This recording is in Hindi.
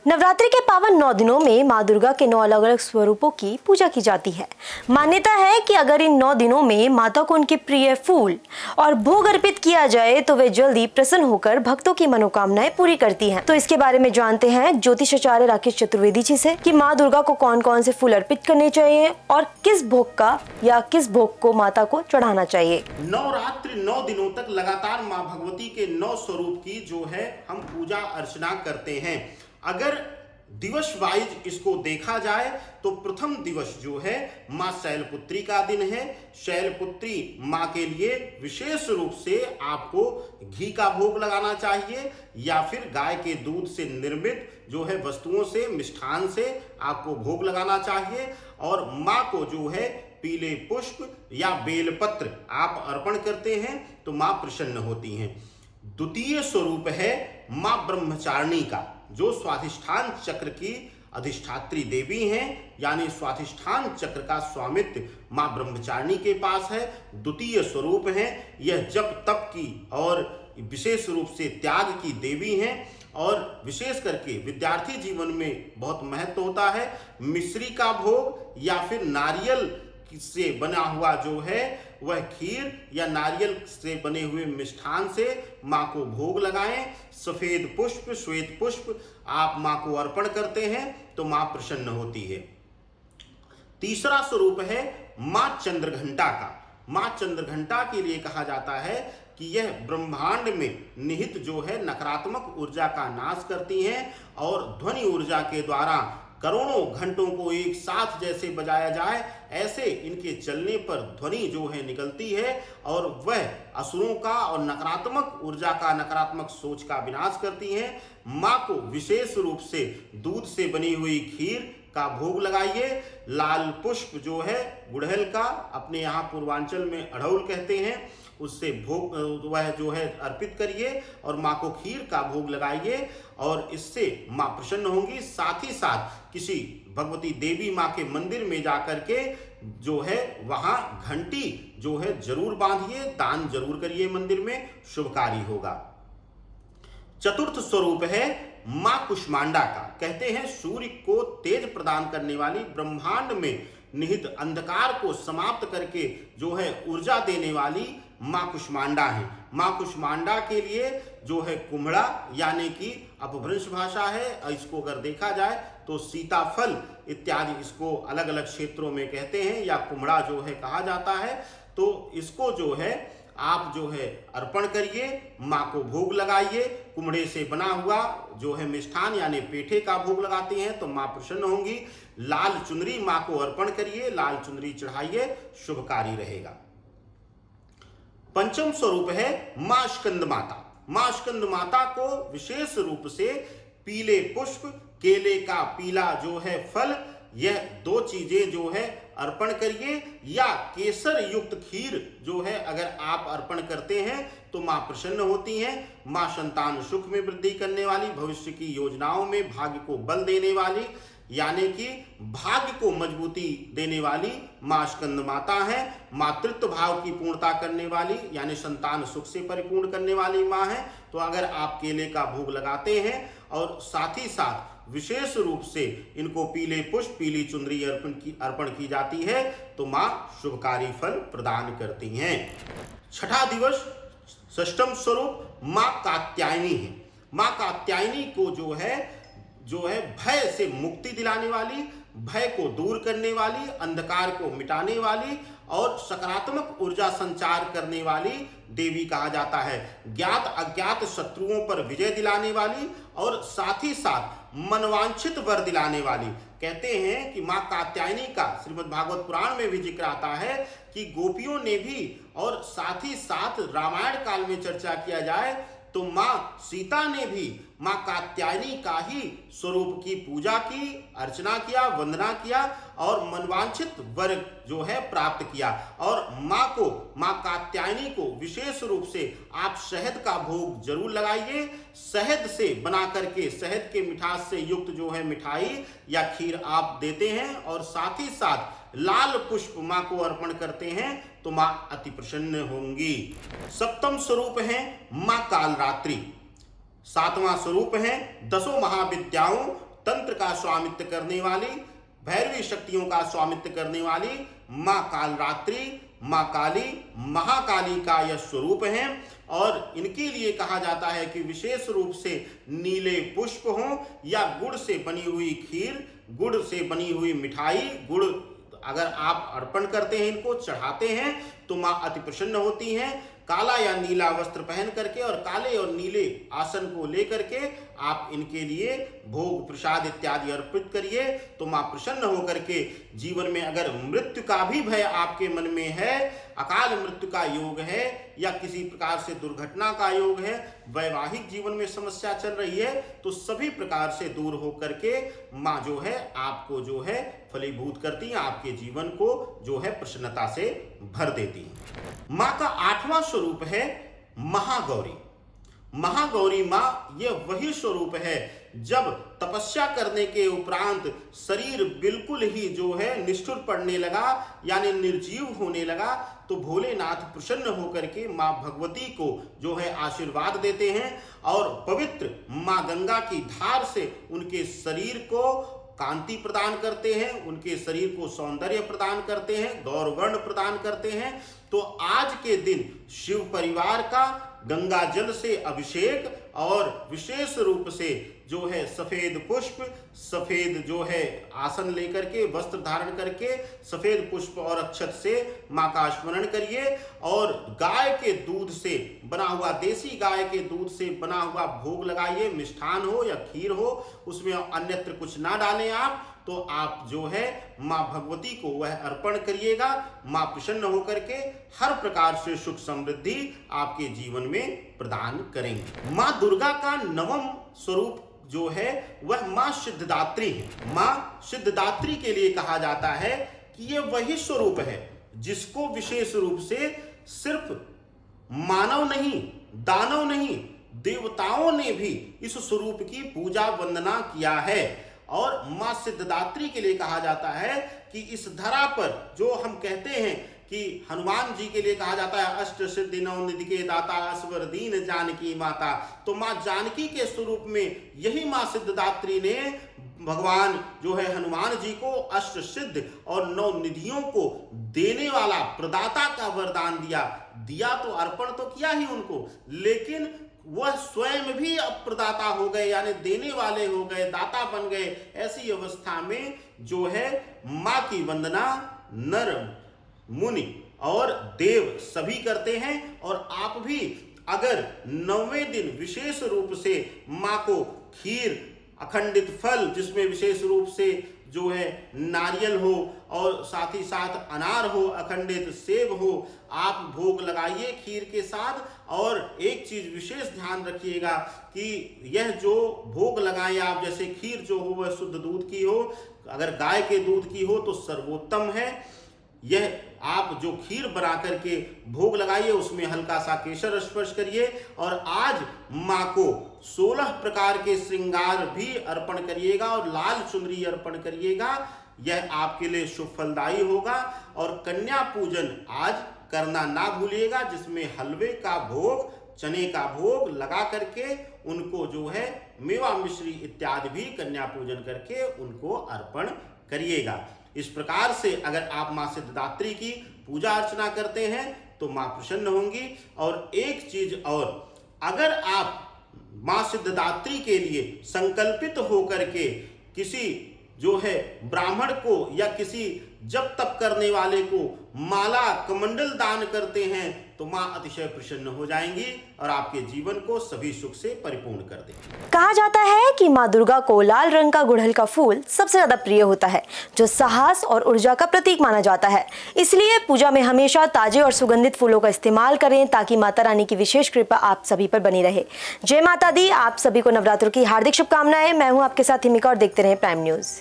नवरात्रि के पावन 9 दिनों में मां दुर्गा के 9 अलग अलग स्वरूपों की पूजा की जाती है। मान्यता है कि अगर इन 9 दिनों में माता को उनके प्रिय फूल और भोग अर्पित किया जाए तो वे जल्दी प्रसन्न होकर भक्तों की मनोकामनाएं पूरी करती हैं। तो इसके बारे में जानते हैं ज्योतिषाचार्य राकेश चतुर्वेदी जी से कि माँ दुर्गा को कौन कौन से फूल अर्पित करने चाहिए और किस भोग का या किस भोग को माता को चढ़ाना चाहिए। नवरात्रि 9 दिनों तक लगातार माँ भगवती के 9 स्वरूप की जो है हम पूजा अर्चना करते हैं। अगर दिवस वाइज इसको देखा जाए तो प्रथम दिवस जो है माँ शैलपुत्री का दिन है। शैलपुत्री माँ के लिए विशेष रूप से आपको घी का भोग लगाना चाहिए या फिर गाय के दूध से निर्मित जो है वस्तुओं से, मिष्ठान से आपको भोग लगाना चाहिए। और माँ को जो है पीले पुष्प या बेलपत्र आप अर्पण करते हैं तो माँ प्रसन्न होती हैं। द्वितीय स्वरूप है माँ ब्रह्मचारिणी का, जो स्वाधिष्ठान चक्र की अधिष्ठात्री देवी हैं, यानी स्वाधिष्ठान चक्र का स्वामित्व माँ ब्रह्मचारिणी के पास है। द्वितीय स्वरूप है, यह जप तप की और विशेष रूप से त्याग की देवी हैं और विशेष करके विद्यार्थी जीवन में बहुत महत्व होता है। मिश्री का भोग या फिर नारियल से बना हुआ जो है वह खीर या नारियल से बने हुए मिष्ठान से माँ को भोग लगाएं। सफेद पुष्प, श्वेत पुष्प आप माँ को अर्पण करते हैं तो माँ प्रसन्न होती है। तीसरा स्वरूप है माँ चंद्रघंटा का। माँ चंद्रघंटा के लिए कहा जाता है कि यह ब्रह्मांड में निहित जो है नकारात्मक ऊर्जा का नाश करती हैं और ध्वनि ऊर्जा के द्वारा करोड़ों घंटों को एक साथ जैसे बजाया जाए ऐसे इनके चलने पर ध्वनि जो है निकलती है और वह असुरों का और नकारात्मक ऊर्जा का, नकारात्मक सोच का विनाश करती हैं। माँ को विशेष रूप से दूध से बनी हुई खीर का भोग लगाइए। लाल पुष्प जो है गुड़हल का, अपने यहाँ पूर्वांचल में अड़हुल कहते हैं, उससे भोग वह जो है अर्पित करिए और माँ को खीर का भोग लगाइए और इससे माँ प्रसन्न होंगी। साथ ही साथ किसी भगवती देवी माँ के मंदिर में जाकर के जो है वहाँ घंटी जो है जरूर बांधिए, दान जरूर करिए, मंदिर में शुभकारी होगा। चतुर्थ स्वरूप है माँ कुष्मांडा का। कहते हैं सूर्य को तेज प्रदान करने वाली, ब्रह्मांड में निहित अंधकार को समाप्त करके जो है ऊर्जा देने वाली माँ कुष्मांडा है। माँ कुष्मांडा के लिए जो है कुम्हड़ा यानी कि अपभ्रंश भाषा है, इसको अगर देखा जाए तो सीताफल इत्यादि इसको अलग अलग क्षेत्रों में कहते हैं या कुम्हड़ा जो है कहा जाता है। तो इसको जो है आप जो है अर्पण करिए, माँ को भोग लगाइए। कुम्हड़े से बना हुआ जो है मिष्ठान यानी पेठे का भोग लगाते हैं तो माँ प्रसन्न होंगी। लाल चुनरी माँ को अर्पण करिए, लाल चुनरी चढ़ाइए, शुभकारी रहेगा। पंचम स्वरूप है माँ स्कंद माता। माँ स्कंद माता को विशेष रूप से पीले पुष्प, केले का पीला जो है फल, यह दो चीजें जो है अर्पण करिए या केसर युक्त खीर जो है अगर आप अर्पण करते हैं तो माँ प्रसन्न होती हैं। माँ संतान सुख में वृद्धि करने वाली, भविष्य की योजनाओं में भाग्य को बल देने वाली यानी कि भाग्य को मजबूती देने वाली माँ स्कंद माता है। मातृत्व भाव की पूर्णता करने वाली यानी संतान सुख से परिपूर्ण करने वाली माँ है। तो अगर आप केले का भोग लगाते हैं और साथ ही साथ विशेष रूप से इनको पीले पुष्प, पीली चुनरी अर्पण की जाती है तो माँ शुभकारी फल प्रदान करती हैं। छठा दिवस षष्ठम स्वरूप माँ कात्यायनी है। माँ कात्यायनी को जो है भय से मुक्ति दिलाने वाली, भय को दूर करने वाली, अंधकार को मिटाने वाली और सकारात्मक ऊर्जा संचार करने वाली देवी कहा जाता है। ज्ञात अज्ञात शत्रुओं पर विजय दिलाने वाली और साथ ही साथ मनवांछित वर दिलाने वाली। कहते हैं कि माँ कात्यायनी का श्रीमद् भागवत पुराण में भी जिक्र आता है कि गोपियों ने भी और साथ ही साथ रामायण काल में चर्चा किया जाए तो माँ सीता ने भी माँ कात्यायनी का ही स्वरूप की पूजा की, अर्चना किया, वंदना किया और मनवांछित वर जो है प्राप्त किया। और माँ कात्यायनी को विशेष रूप से आप शहद का भोग जरूर लगाइए। शहद से बना करके, शहद के मिठास से युक्त जो है मिठाई या खीर आप देते हैं और साथ ही साथ लाल पुष्प माँ को अर्पण करते हैं तो माँ अति प्रसन्न होंगी। सप्तम स्वरूप है माँ कालरात्रि। सातवां स्वरूप है दसों महाविद्याओं तंत्र का स्वामित्व करने वाली, भैरवी शक्तियों का स्वामित्व करने वाली माँ कालरात्रि, माँ काली, महाकाली का यह स्वरूप है। और इनके लिए कहा जाता है कि विशेष रूप से नीले पुष्प हों या गुड़ से बनी हुई खीर, गुड़ से बनी हुई मिठाई, गुड़ अगर आप अर्पण करते हैं, इनको चढ़ाते हैं तो माँ अति प्रसन्न होती हैं। काला या नीला वस्त्र पहन करके और काले और नीले आसन को लेकर के आप इनके लिए भोग प्रसाद इत्यादि अर्पित करिए तो माँ प्रसन्न होकर के जीवन में अगर मृत्यु का भी भय आपके मन में है, अकाल मृत्यु का योग है या किसी प्रकार से दुर्घटना का योग है, वैवाहिक जीवन में समस्या चल रही है, तो सभी प्रकार से दूर होकर के माँ जो है आपको जो है फलीभूत करती हैं, आपके जीवन को जो है प्रसन्नता से भर देती हैं। माँ का 8वां स्वरूप है महागौरी। महागौरी माँ ये वही स्वरूप है जब तपस्या करने के उपरांत शरीर बिल्कुल ही जो है निष्ठुर पड़ने लगा यानी निर्जीव होने लगा, तो भोलेनाथ प्रसन्न होकर के माँ भगवती को जो है आशीर्वाद देते हैं और पवित्र माँ गंगा की धार से उनके शरीर को कांति प्रदान करते हैं, उनके शरीर को सौंदर्य प्रदान करते हैं, गौरवर्ण प्रदान करते हैं। तो आज के दिन शिव परिवार का गंगा जल से अभिषेक और विशेष रूप से जो है सफेद पुष्प, सफेद जो है आसन लेकर के वस्त्र धारण करके सफेद पुष्प और अक्षत से माँ का स्मरण करिए और गाय के दूध से बना हुआ, देसी गाय के दूध से बना हुआ भोग लगाइए, मिष्ठान हो या खीर हो, उसमें अन्यत्र कुछ ना डालें आप, तो आप जो है माँ भगवती को वह अर्पण करिएगा। माँ प्रसन्न होकर के हर प्रकार से सुख समृद्धि आपके जीवन में प्रदान करेंगे। माँ दुर्गा का 9वां स्वरूप जो है वह माँ सिद्धदात्री है। माँ सिद्धदात्री के लिए कहा जाता है कि यह वही स्वरूप है जिसको विशेष रूप से सिर्फ मानव नहीं, दानव नहीं, देवताओं ने भी इस स्वरूप की पूजा वंदना किया है। और माँ सिद्धदात्री के लिए कहा जाता है कि इस धरा पर जो हम कहते हैं कि हनुमान जी के लिए कहा जाता है अष्ट सिद्धि नौ निधि के दाता असवर दीन जानकी माता, तो माँ जानकी के स्वरूप में यही माँ सिद्धदात्री ने भगवान जो है हनुमान जी को अष्ट सिद्ध और 9 निधियों को देने वाला प्रदाता का वरदान दिया तो अर्पण तो किया ही उनको, लेकिन वह स्वयं भी अब प्रदाता हो गए यानी देने वाले हो गए, दाता बन गए। ऐसी अवस्था में जो है माँ की वंदना नर मुनि और देव सभी करते हैं। और आप भी अगर 9वें दिन विशेष रूप से माँ को खीर, अखंडित फल जिसमें विशेष रूप से जो है नारियल हो और साथ ही साथ अनार हो, अखंडित सेब हो, आप भोग लगाइए खीर के साथ। और एक चीज विशेष ध्यान रखिएगा कि यह जो भोग लगाएं आप, जैसे खीर जो हो वह शुद्ध दूध की हो, अगर गाय के दूध की हो तो सर्वोत्तम है। यह आप जो खीर बना करके भोग लगाइए उसमें हल्का सा केसर स्पर्श करिए और आज माँ को 16 प्रकार के श्रृंगार भी अर्पण करिएगा और लाल चुनरी अर्पण करिएगा। यह आपके लिए शुभ फलदायी होगा। और कन्या पूजन आज करना ना भूलिएगा, जिसमें हलवे का भोग, चने का भोग लगा करके उनको जो है मेवा मिश्री इत्यादि भी कन्या पूजन करके उनको अर्पण करिएगा। इस प्रकार से अगर आप माँ सिद्धदात्री की पूजा अर्चना करते हैं तो माँ प्रसन्न होंगी। और एक चीज और, अगर आप माँ सिद्धदात्री के लिए संकल्पित होकर के किसी जो है ब्राह्मण को या किसी जप तप करने वाले को माला कमंडल दान करते हैं तो माँ अतिशय प्रसन्न हो जाएंगी और आपके जीवन को सभी सुख से परिपूर्ण कर देंगी। कहा जाता है कि माँ दुर्गा को लाल रंग का गुड़हल का फूल सबसे ज्यादा प्रिय होता है, जो साहस और ऊर्जा का प्रतीक माना जाता है। इसलिए पूजा में हमेशा ताजे और सुगंधित फूलों का इस्तेमाल करें ताकि माता रानी की विशेष कृपा आप सभी पर बनी रहे। जय माता दी। आप सभी को नवरात्रों की हार्दिक शुभकामनाएं। मैं हूँ आपके साथ हिमिका और देखते रहे प्राइम न्यूज।